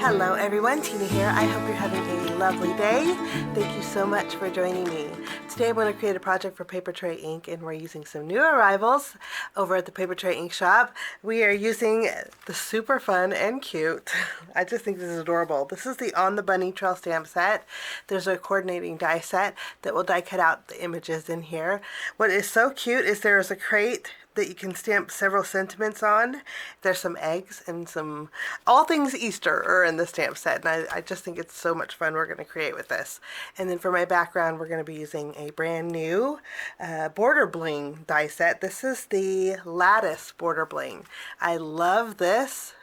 Hello everyone, Tina here. I hope you're having a lovely day. Thank you so much for joining me. Today I'm going to create a project for Papertrey ink, and we're using some new arrivals over at the Papertrey ink shop. We are using the super fun and cute, I just think this is adorable. This is the On the Bunny Trail stamp set. There's a coordinating die set that will die cut out the images in here. What is so cute is there is a crate that you can stamp several sentiments on. There's some eggs and some, all things Easter are in the stamp set, and I just think it's so much fun we're going to create with this. And then for my background, we're going to be using a brand new border bling die set. This is the Lattice border bling. I love this.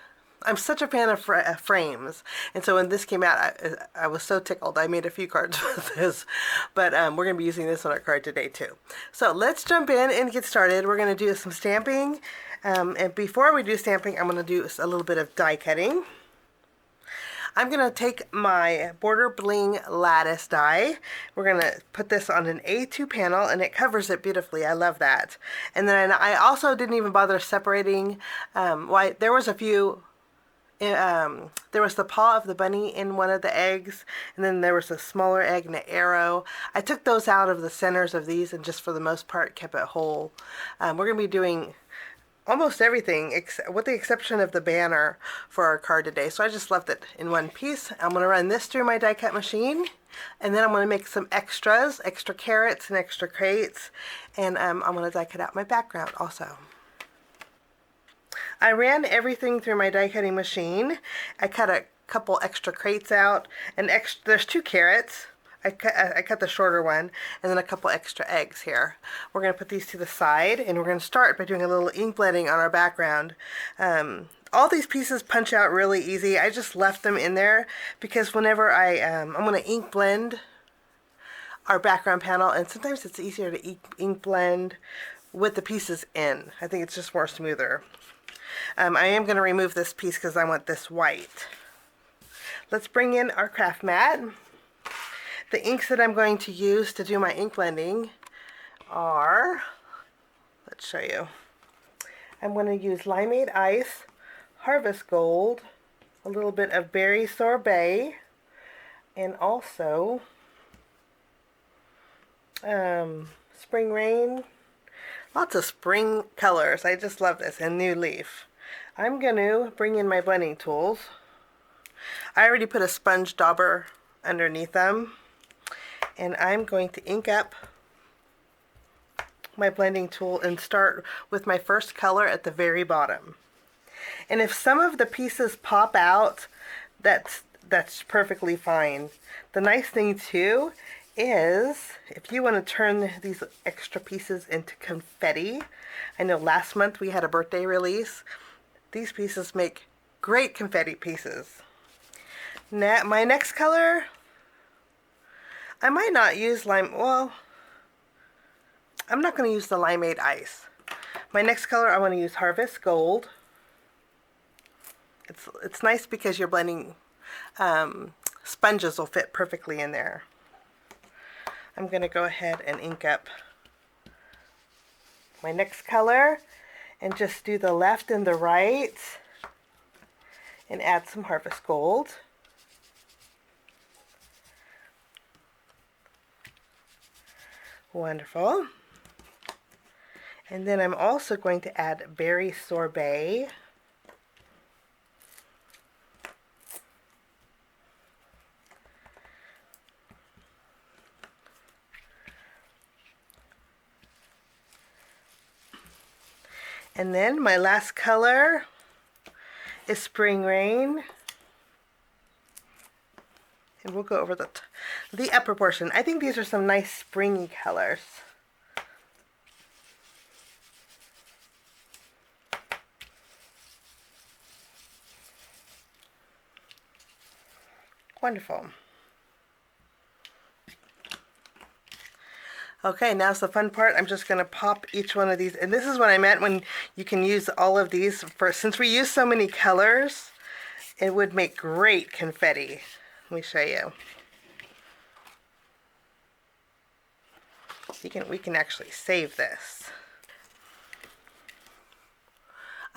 I'm such a fan of frames, and so when this came out, I was so tickled. I made a few cards with this, but we're going to be using this on our card today too. So let's jump in and get started. We're going to do some stamping, and before we do stamping, I'm going to do a little bit of die cutting. I'm going to take my Border Bling Lattice die. We're going to put this on an A2 panel, and it covers it beautifully. I love that. And then I also didn't even bother separating. There was a few. There was the paw of the bunny in one of the eggs, and then there was a smaller egg and an arrow. I took those out of the centers of these and just for the most part kept it whole. We're going to be doing almost everything with the exception of the banner for our card today, so I just left it in one piece. I'm going to run this through my die cut machine, and then I'm going to make some extras, extra carrots and extra crates, and I'm going to die cut out my background also. I ran everything through my die cutting machine. I cut a couple extra crates out, and there's 2 carrots. I cut the shorter one, and then a couple extra eggs here. We're going to put these to the side, and we're going to start by doing a little ink blending on our background. All these pieces punch out really easy. I just left them in there because whenever I'm going to ink blend our background panel, and sometimes it's easier to ink blend with the pieces in. I think it's just more smoother. I am going to remove this piece because I want this white. Let's bring in our craft mat. The inks that I'm going to use to do my ink blending are, let's show you. I'm going to use Limeade Ice, Harvest Gold, a little bit of Berry Sorbet, and also Spring Rain. Lots of spring colors. I just love this. And New Leaf. I'm going to bring in my blending tools. I already put a sponge dauber underneath them. And I'm going to ink up my blending tool and start with my first color at the very bottom. And if some of the pieces pop out, that's perfectly fine. The nice thing too is if you want to turn these extra pieces into confetti. I know last month we had a birthday release. These pieces make great confetti pieces. Now, my next color, I might not use I'm not going to use the Limeade Ice. My next color, I want to use Harvest Gold. It's nice because you're blending, sponges will fit perfectly in there. I'm going to go ahead and ink up my next color and just do the left and the right and add some Harvest Gold. Wonderful. And then I'm also going to add Berry Sorbet. And then my last color is Spring Rain. And we'll go over the upper portion. I think these are some nice springy colors. Wonderful. Okay, now's the fun part. I'm just going to pop each one of these. And this is what I meant when you can use all of these. Since we use so many colors, it would make great confetti. Let me show you. We can actually save this.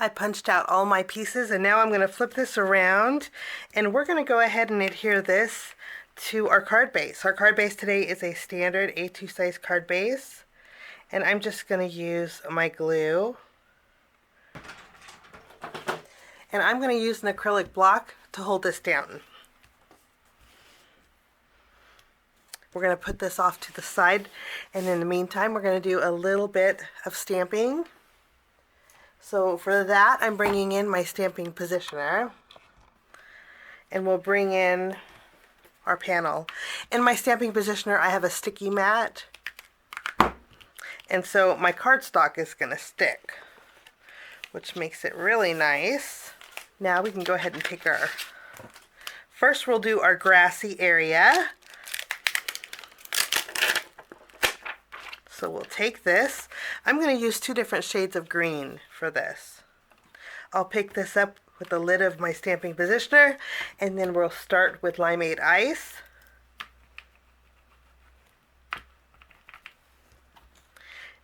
I punched out all my pieces, and now I'm going to flip this around, and we're going to go ahead and adhere this to our card base. Our card base today is a standard A2 size card base, and I'm just going to use my glue, and I'm going to use an acrylic block to hold this down. We're going to put this off to the side, and in the meantime we're going to do a little bit of stamping. So for that, I'm bringing in my stamping positioner, and we'll bring in our panel. In my stamping positioner I have a sticky mat, and so my cardstock is going to stick, which makes it really nice. Now we can go ahead and take our, first we'll do our grassy area. So we'll take this. I'm going to use 2 different shades of green for this. I'll pick this up with the lid of my stamping positioner, and then we'll start with Limeade Ice.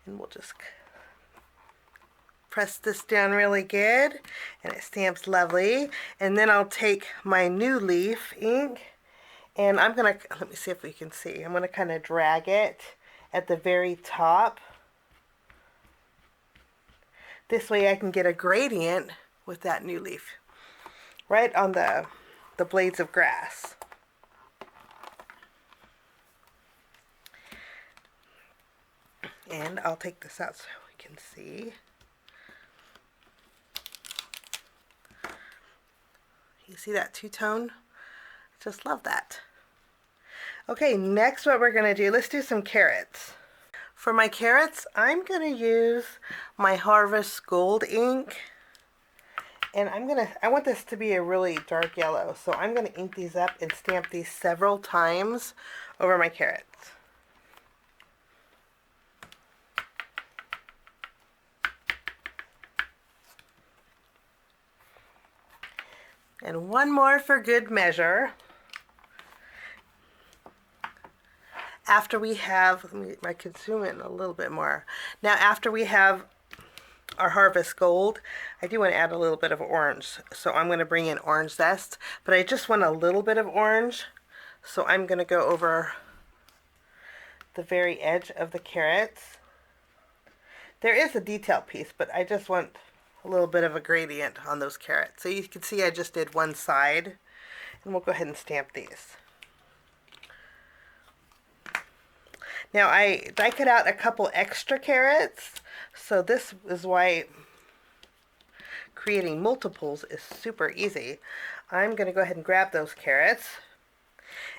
And we'll just press this down really good, and it stamps lovely. And then I'll take my New Leaf ink, and I'm going to, let me see if we can see, I'm going to kind of drag it at the very top. This way I can get a gradient with that New Leaf right on the blades of grass. And I'll take this out so we can see. You see that two-tone? Just love that. Okay, next what we're going to do, let's do some carrots. For my carrots, I'm going to use my Harvest Gold ink. And I want this to be a really dark yellow, so I'm going to ink these up and stamp these several times over my carrots. And one more for good measure. After we have, I could zoom in a little bit more. Now after we have our Harvest Gold, I do want to add a little bit of orange. So I'm going to bring in orange zest, but I just want a little bit of orange. So I'm going to go over the very edge of the carrots. There is a detail piece, but I just want a little bit of a gradient on those carrots. So you can see I just did one side, and we'll go ahead and stamp these. Now I die cut out a couple extra carrots, so this is why creating multiples is super easy. I'm going to go ahead and grab those carrots,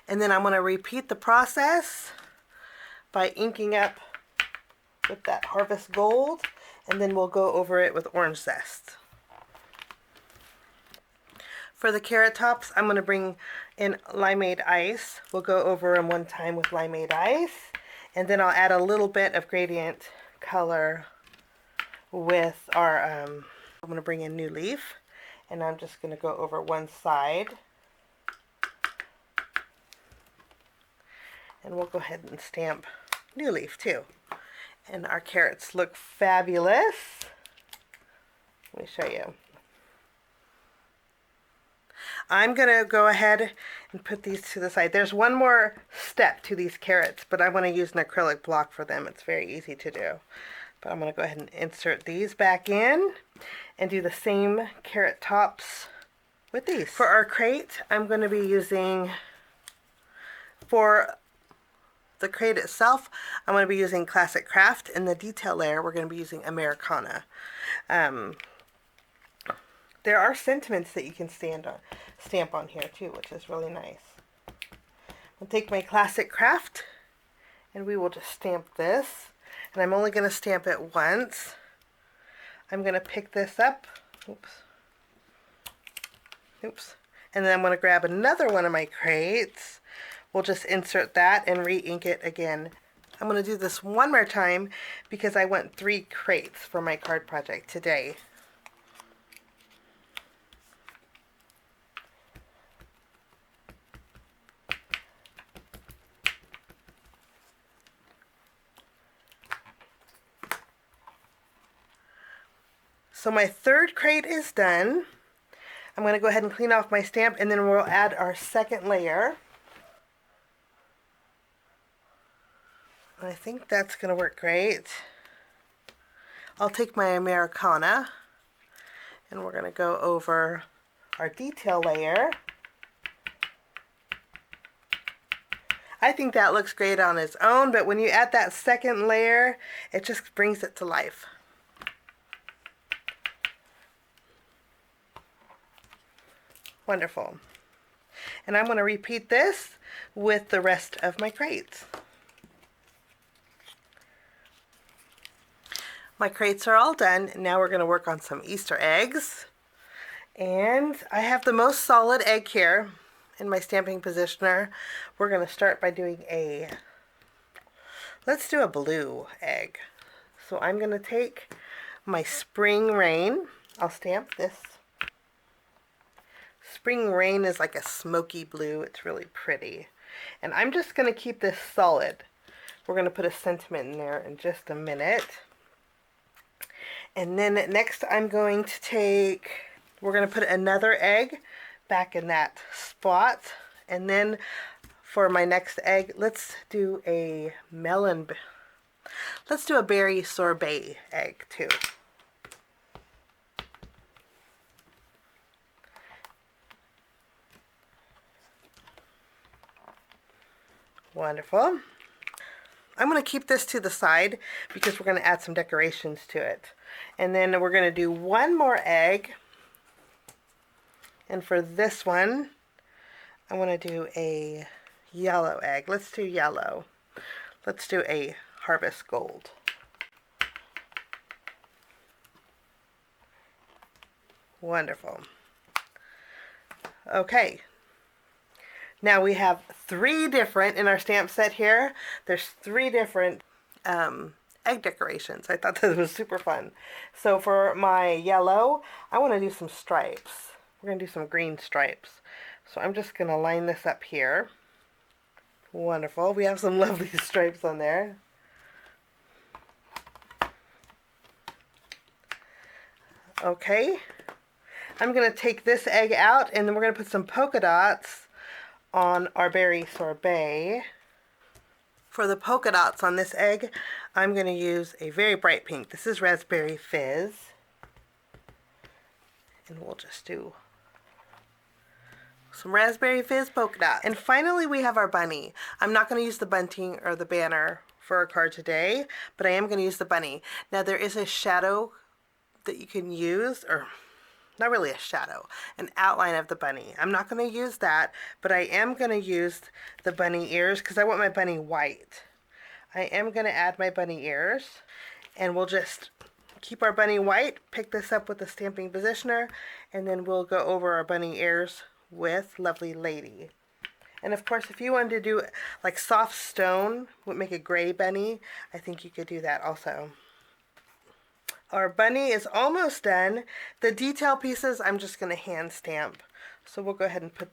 and then I'm going to repeat the process by inking up with that Harvest Gold, and then we'll go over it with orange zest. For the carrot tops, I'm going to bring in Limeade Ice. We'll go over them one time with Limeade Ice. And then I'll add a little bit of gradient color with our, I'm going to bring in New Leaf, and I'm just going to go over one side. And we'll go ahead and stamp New Leaf too. And our carrots look fabulous. Let me show you. I'm going to go ahead and put these to the side. There's one more step to these carrots, but I want to use an acrylic block for them. It's very easy to do. But I'm going to go ahead and insert these back in and do the same carrot tops with these. For our crate, I'm going to be using, for the crate itself, I'm going to be using Classic Craft. In the detail layer, we're going to be using Americana. There are sentiments that you can stamp on here too, which is really nice. I'll take my Classic Craft, and we will just stamp this. And I'm only going to stamp it once. I'm going to pick this up. Oops. Oops. And then I'm going to grab another one of my crates. We'll just insert that and re-ink it again. I'm going to do this one more time because I want 3 crates for my card project today. So my third crate is done. I'm going to go ahead and clean off my stamp, and then we'll add our second layer. I think that's going to work great. I'll take my Americana, and we're going to go over our detail layer. I think that looks great on its own, but when you add that second layer, it just brings it to life. Wonderful. And I'm going to repeat this with the rest of my crates. My crates are all done. Now we're going to work on some Easter eggs. And I have the most solid egg here in my stamping positioner. We're going to start by doing let's do a blue egg. So I'm going to take my Spring Rain. I'll stamp this. Spring Rain is like a smoky blue. It's really pretty. And I'm just going to keep this solid. We're going to put a sentiment in there in just a minute. And then next we're going to put another egg back in that spot. And then for my next egg, let's do a berry sorbet egg too. Wonderful. I'm going to keep this to the side because we're going to add some decorations to it. And then we're going to do one more egg. And for this one, I want to do a yellow egg. Let's do yellow. Let's do a harvest gold. Wonderful. Okay. Now we have three different, in our stamp set here, there's three different egg decorations. I thought that was super fun. So for my yellow, I want to do some stripes. We're going to do some green stripes. So I'm just going to line this up here. Wonderful. We have some lovely stripes on there. Okay. I'm going to take this egg out, and then we're going to put some polka dots on our berry sorbet. For the polka dots on this egg, I'm going to use a very bright pink. This is Raspberry Fizz. And we'll just do some Raspberry Fizz polka dots. And finally we have our bunny. I'm not going to use the bunting or the banner for our card today, but I am going to use the bunny. Now there is a shadow that you can use, or not really a shadow, an outline of the bunny. I'm not going to use that, but I am going to use the bunny ears because I want my bunny white. I am going to add my bunny ears, and we'll just keep our bunny white, pick this up with the stamping positioner, and then we'll go over our bunny ears with Lovely Lady. And of course, if you wanted to do like soft stone, would make a gray bunny, I think you could do that also. Our bunny is almost done. The detail pieces I'm just going to hand stamp. So we'll go ahead and put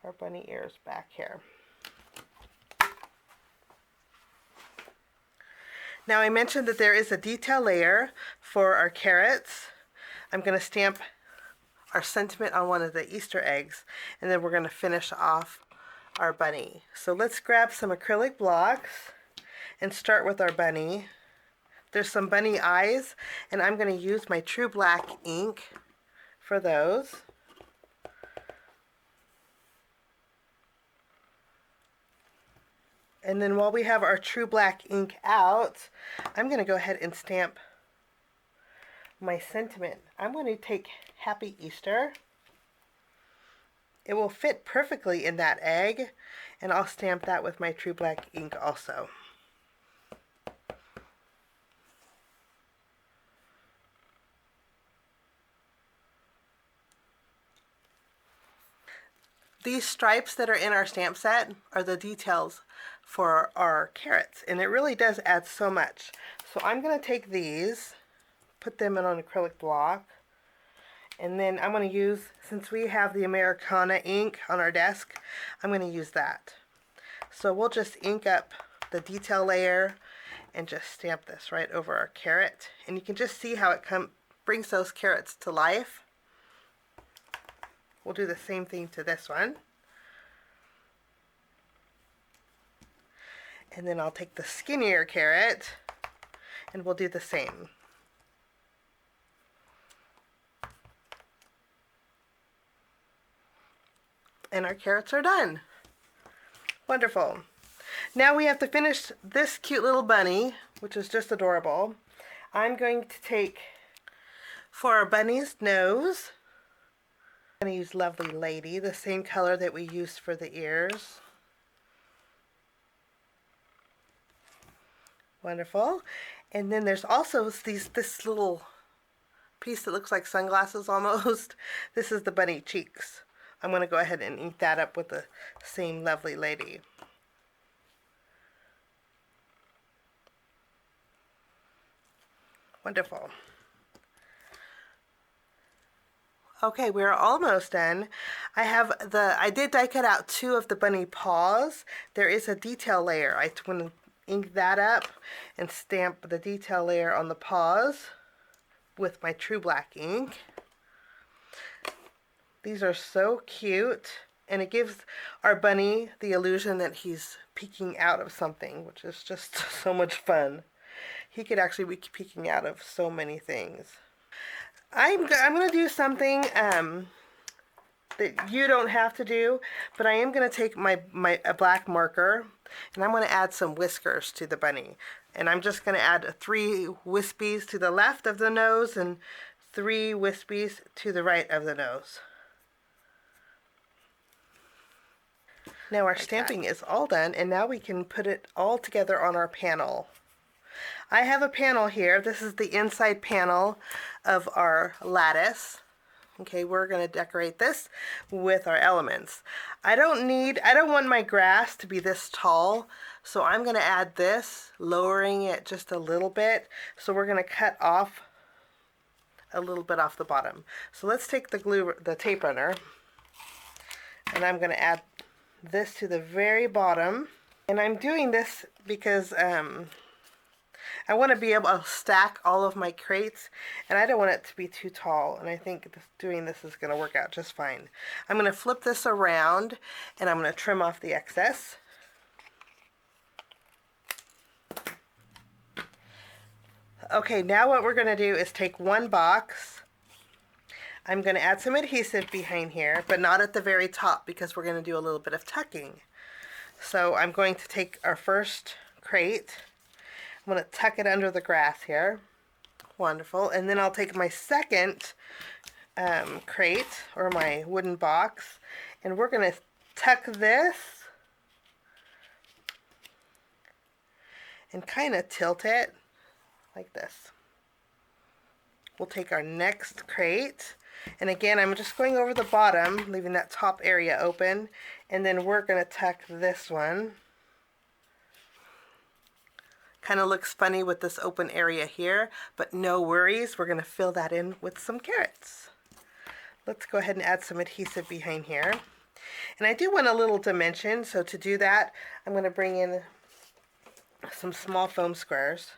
our bunny ears back here. Now I mentioned that there is a detail layer for our carrots. I'm going to stamp our sentiment on one of the Easter eggs, and then we're going to finish off our bunny. So let's grab some acrylic blocks and start with our bunny. There's some bunny eyes, and I'm going to use my True Black ink for those. And then while we have our True Black ink out, I'm going to go ahead and stamp my sentiment. I'm going to take Happy Easter. It will fit perfectly in that egg, and I'll stamp that with my True Black ink also. These stripes that are in our stamp set are the details for our carrots, and it really does add so much. So I'm going to take these, put them in an acrylic block, and then I'm going to use, since we have the Americana ink on our desk, I'm going to use that. So we'll just ink up the detail layer, and just stamp this right over our carrot. And you can just see how it brings those carrots to life. We'll do the same thing to this one. And then I'll take the skinnier carrot and we'll do the same. And our carrots are done. Wonderful. Now we have to finish this cute little bunny, which is just adorable. I'm going to take, for our bunny's nose, I'm going to use Lovely Lady, the same color that we used for the ears. Wonderful. And then there's also this little piece that looks like sunglasses almost. This is the bunny cheeks. I'm going to go ahead and ink that up with the same Lovely Lady. Wonderful. Okay, we're almost done. I did die cut out 2 of the bunny paws. There is a detail layer. I want to ink that up and stamp the detail layer on the paws with my True Black ink. These are so cute, and it gives our bunny the illusion that he's peeking out of something, which is just so much fun. He could actually be peeking out of so many things. I'm going to do something that you don't have to do, but I am going to take a black marker, and I'm going to add some whiskers to the bunny. And I'm just going to add 3 wispies to the left of the nose and 3 wispies to the right of the nose. Now our stamping is all done, and now we can put it all together on our panel. I have a panel here. This is the inside panel of our lattice. Okay, we're going to decorate this with our elements. I don't want my grass to be this tall, so I'm going to add this, lowering it just a little bit. So we're going to cut off a little bit off the bottom. So let's take the tape runner, and I'm going to add this to the very bottom. And I'm doing this because I want to be able to stack all of my crates, and I don't want it to be too tall, and I think doing this is going to work out just fine. I'm going to flip this around, and I'm going to trim off the excess. Okay, now what we're going to do is take one box. I'm going to add some adhesive behind here, but not at the very top, because we're going to do a little bit of tucking. So I'm going to take our first crate. I'm going to tuck it under the grass here. Wonderful. And then I'll take my second crate, or my wooden box, and we're going to tuck this and kind of tilt it like this. We'll take our next crate, and again I'm just going over the bottom, leaving that top area open, and then we're going to tuck this one. Kind of looks funny with this open area here, but no worries, we're going to fill that in with some carrots. Let's go ahead and add some adhesive behind here. And I do want a little dimension, so to do that I'm going to bring in some small foam squares.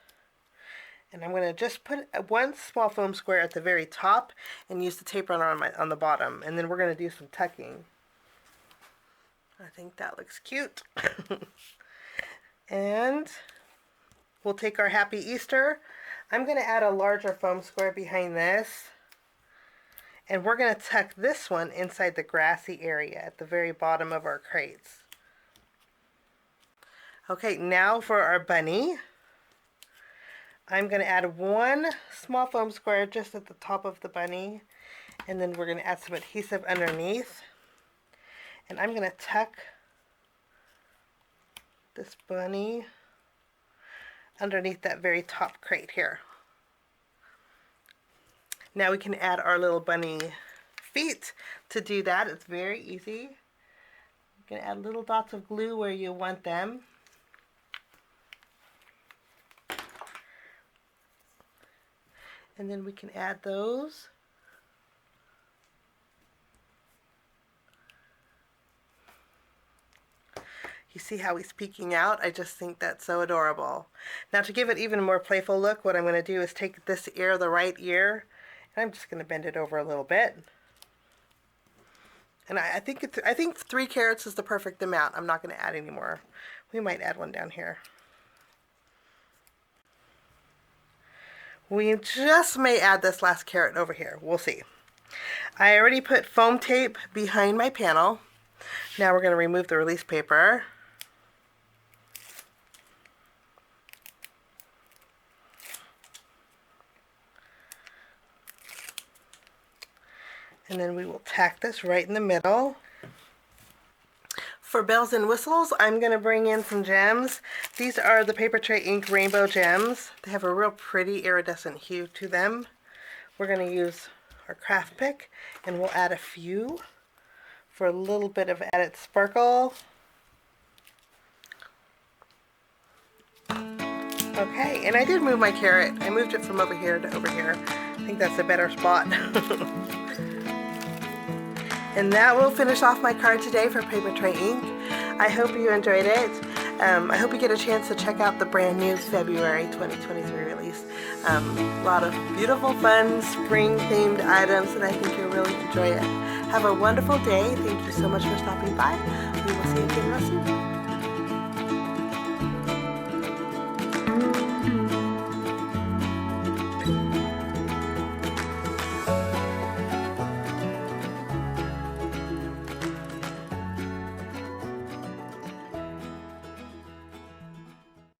And I'm going to just put one small foam square at the very top and use the tape runner on the bottom. And then we're going to do some tucking. I think that looks cute. And we'll take our Happy Easter. I'm going to add a larger foam square behind this. And we're going to tuck this one inside the grassy area at the very bottom of our crates. Okay, now for our bunny. I'm going to add one small foam square just at the top of the bunny, and then we're going to add some adhesive underneath. And I'm going to tuck this bunny underneath that very top crate here. Now we can add our little bunny feet. To do that, it's very easy. You can add little dots of glue where you want them. And then we can add those. You see how he's peeking out? I just think that's so adorable. Now to give it even a more playful look, what I'm going to do is take this ear, the right ear, and I'm just going to bend it over a little bit. And I think 3 carrots is the perfect amount. I'm not going to add any more. We might add one down here. We just may add this last carrot over here. We'll see. I already put foam tape behind my panel. Now we're going to remove the release paper. And then we will tack this right in the middle. For bells and whistles, I'm going to bring in some gems. These are the Papertrey ink rainbow gems. They have a real pretty iridescent hue to them. We're going to use our craft pick, and we'll add a few for a little bit of added sparkle. Okay, and I did move my carrot. I moved it from over here to over here. I think that's a better spot. And that will finish off my card today for Papertrey ink. I hope you enjoyed it. I hope you get a chance to check out the brand new February 2023 release. A lot of beautiful, fun, spring-themed items, and I think you'll really enjoy it. Have a wonderful day. Thank you so much for stopping by. We will see you again real soon.